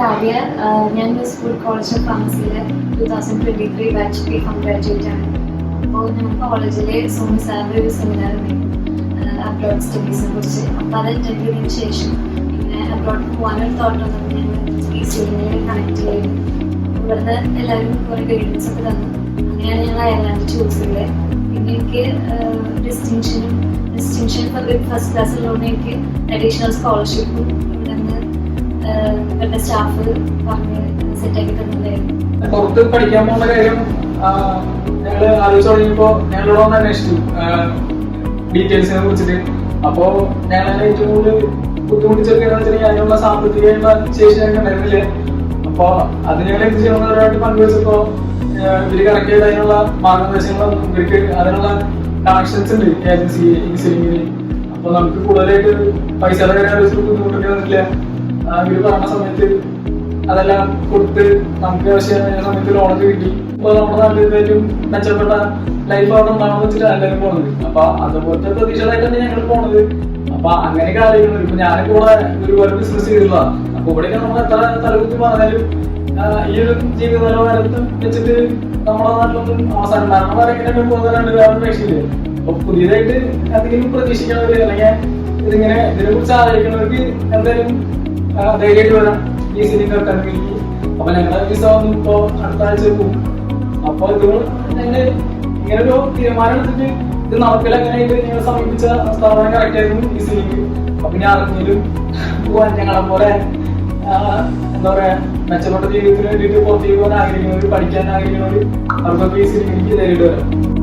കാവ്യ. ഞാൻ miss food college of ഫാർമസിയിലെ 2023 batch B.Com graduate ആണ്. അപ്പോൾ ഞങ്ങൾ കോളേജിലെ സോമി സാറിൻ്റെ ഒരു സെമിനാർ അബ്രോഡ് സ്റ്റഡീസിനെ കുറിച്ച്. അപ്പോൾ അത് അറ്റൻഡ് ചെയ്തതിന് ശേഷം പിന്നെ അബ്രോഡ് പോകാനൊരു തോട്ട് വന്നപ്പോൾ ഞങ്ങൾ ഈസിലിനെ കണക്ട് ചെയ്തു. ഇവിടുന്ന് എല്ലാവരും കുറേ ഗൈഡൻസ് ഒക്കെ തന്നു. അങ്ങനെയാണ് ഞങ്ങൾ അയർലാൻഡ് ചൂസ് ചെയ്തത്. പിന്നെ എനിക്ക് ഡിസ്റ്റിങ്ഷൻ ഫോർ ഫസ്റ്റ് ക്ലാസ് ഉള്ളതുകൊണ്ട് എനിക്ക് അഡീഷണൽ സ്കോളർഷിപ്പും ഇവരുടെ സ്റ്റാഫ് പറഞ്ഞ് സെറ്റാക്കി തന്നതായിരുന്നു. പുറത്ത് പഠിക്കാൻ പോകുന്ന കാര്യം ഞങ്ങൾ ആലോചിച്ച് തുടങ്ങിയപ്പോൾ ഞങ്ങളോട് ഒന്ന് അന്വേഷിച്ചു ഡീറ്റെയിൽസിനെ കുറിച്ചിട്ട്. അപ്പോൾ ഞങ്ങൾ ഏറ്റവും കൂടുതൽ ബുദ്ധിമുട്ടിച്ചൊക്കെ അതിനുള്ള സാമ്പത്തികമായിട്ടുള്ള ശേഷി ഞങ്ങൾക്ക് ഉണ്ടായിരുന്നില്ല. അപ്പോൾ അത് ഞങ്ങൾ എന്ത് ചെയ്യണമെന്നവരായിട്ട് പങ്കുവെച്ചപ്പോൾ ഇവർ കറക്റ്റ് ചെയ്ത് അതിനുള്ള മാർഗനിർദ്ദേശങ്ങളും ഇവർക്ക് അതിനുള്ള കണക്ഷൻസ് ഉണ്ട് ഏജൻസി ഇൻസിലിങ്ങിന്. അപ്പോൾ നമുക്ക് കൂടുതലായിട്ട് പൈസയുടെ കാര്യം ആലോചിച്ച് ബുദ്ധിമുട്ടൊക്കെ വന്നിട്ടില്ല. ഇവര് പറഞ്ഞ സമയത്ത് അതെല്ലാം കൊടുത്ത് നമുക്ക് ആവശ്യമായ സമയത്ത് ലോണൊക്കെ കിട്ടി. അപ്പോൾ നമ്മുടെ നാട്ടിൽ ഏറ്റവും മെച്ചപ്പെട്ട ലൈഫ് അവിടെ ഉണ്ടാവണമെന്ന് വെച്ചിട്ട് എല്ലാവരും പോണത്. അപ്പൊ അതുപോലത്തെ പ്രതീക്ഷകളായിട്ടാണ് ഞങ്ങൾ പോണത്. അപ്പൊ അങ്ങനെയൊക്കെ ആലോചിക്കുന്നത്. ഇപ്പൊ ഞാനൊക്കെ ഇവിടെ ഒരുപാട് ബിസിനസ് ചെയ്തിട്ടുള്ളതാണ്. അപ്പൊ ഇവിടെയൊക്കെ നമ്മൾ എത്ര തലകുത്തി പറഞ്ഞാലും ഈ ഒരു ജീവിത നിലവാരത്ത് വെച്ചിട്ട് നമ്മുടെ നാട്ടിലൊന്നും അവസാനം മരണം വരെ എങ്ങനെയൊക്കെ പോകുന്നവരാണ് വേറെ രക്ഷയില്ല. അപ്പൊ പുതിയതായിട്ട് എന്തെങ്കിലും പ്രതീക്ഷിക്കുന്നവര് അല്ലെങ്കിൽ ഇതിനെ കുറിച്ച് ആലോചിക്കുന്നവർക്ക് എന്തായാലും ധൈര്യമായിട്ട് വരാം. ഈസിലി കേൾക്കാൻ കഴിയും. അപ്പൊ ഞങ്ങളുടെ വിസ വന്നു ഇപ്പോ അടുത്ത ആഴ്ച പോകും. അപ്പൊ ഇത് ഞങ്ങൾ ഇങ്ങനൊരു തീരുമാനം എടുത്തിട്ട് ഇത് നടക്കില്ല. അങ്ങനെയായിട്ട് ഞങ്ങൾ സമീപിച്ച സ്ഥാപനം കറക്റ്റ് ആയിരുന്നു ഈസിലിക്ക്. അപ്പൊ ഇനി ആർക്കെങ്കിലും പോകാൻ ഞങ്ങളെ പോലെ എന്താ പറയാ മെച്ചപ്പെട്ട ജീവിതത്തിന് വേണ്ടിയിട്ട് പുറത്തേക്ക് പോകാൻ ആഗ്രഹിക്കുന്നവർ, പഠിക്കാൻ ആഗ്രഹിക്കുന്നവർ അവർക്കൊക്കെ ഈസിലിക്ക് ധൈര്യമായിട്ട് വരാം.